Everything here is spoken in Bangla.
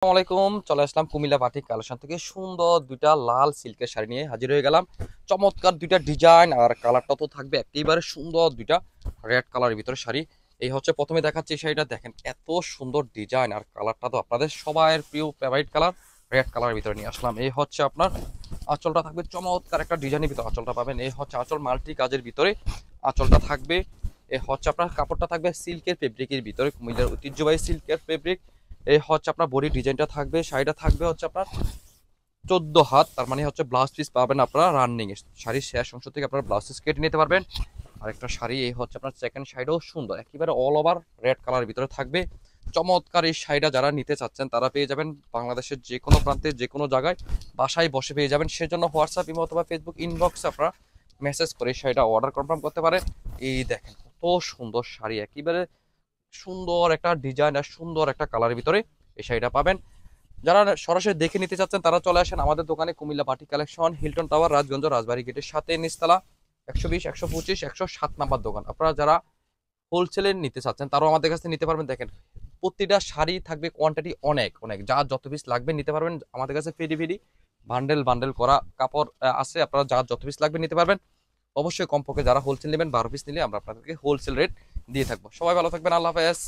আসসালামু আলাইকুম। চলে আসলাম কুমিল্লা বাটিক কালেকশন থেকে সুন্দর দুইটা লাল সিল্কের শাড়ি নিয়ে হাজির হয়ে গেলাম। চমৎকার দুইটা ডিজাইন আর কালারটা তো থাকবে একেবারে সুন্দর দুইটা রেড কালারের ভিতরে শাড়ি। এই হচ্ছে প্রথমে দেখাচ্ছি এই শাড়িটা, দেখেন এত সুন্দর ডিজাইন আর কালারটা তো আপনাদের সবাইয়ের প্রিয় ফেভারিট কালার, রেড কালারের ভিতরে নিয়ে আসলাম। এই হচ্ছে আপনার আঁচলটা থাকবে চমৎকার একটা ডিজাইনের ভিতরে আঁচলটা পাবেন। এই হচ্ছে আঁচল মাল্টি কাজের ভিতরে আঁচলটা থাকবে। এ হচ্ছে আপনার কাপড়টা থাকবে সিল্কের ফেব্রিকের ভিতরে, কুমিল্লার ঐতিহ্যবাহী সিল্কের ফেব্রিক। এই হচ্ছে আপনার বডি ডিজাইনটা থাকবে, শাড়িটা থাকবে হচ্ছে আপনার 14 হাত, তার মানে হচ্ছে ব্লাউজ পিস পাবেন আপনারা রানিং এ, শাড়ির শেষ অংশ থেকে আপনারা ব্লাউজ পিস কেটে নিতে পারবেন। আরেকটা শাড়ি, এই হচ্ছে আপনার সেকেন্ড শাড়িও সুন্দর, একেবারে অল ওভার রেড কালার ভিতরে থাকবে। চমৎকার এই শাড়িটা যারা নিতে চাচ্ছেন তারা পেয়ে যাবেন বাংলাদেশের যে কোনো প্রান্তে যে কোনো জায়গায় বাসায় বসে পেয়ে যাবেন। সেজন্য হোয়াটসঅ্যাপ ইমো অথবা ফেসবুক ইনবক্সে আপনারা মেসেজ করে এই শাড়িটা অর্ডার কনফার্ম করতে পারেন। এই দেখেন কত সুন্দর শাড়ি, একেবারে সুন্দর একটা ডিজাইন আর সুন্দর একটা কালারের ভিতরে এই শাড়িটা পাবেন। যারা সরাসরি দেখে নিতে চাচ্ছেন তারা চলে আসেন আমাদের দোকানে, Comilla batik collection, Hilton Tower, Rajganj, Rajbari গেটের সাথে নিচতলা, 120, 125, 107 নাম্বার দোকান। আপনারা যারা হোলসেলে নিতে চাচ্ছেন তারাও আমাদের কাছে নিতে পারবেন। দেখেন প্রতিটা শাড়ি থাকবে কোয়ান্টিটি অনেক অনেক, যা যত পিস লাগবে নিতে পারবেন। আমাদের কাছে ফিডি ফিডি বান্ডেল বান্ডেল করা কাপড় আছে, আপনারা যা যত পিস লাগবে নিতে পারবেন। অবশ্যই কমপক্ষে যারা হোলসেল নেবেন 12 পিস নিলে আমরা আপনাদেরকে হোলসেল রেট দিয়ে থাকবো। সবাই ভালো থাকবেন, আল্লাহ হাফেজ।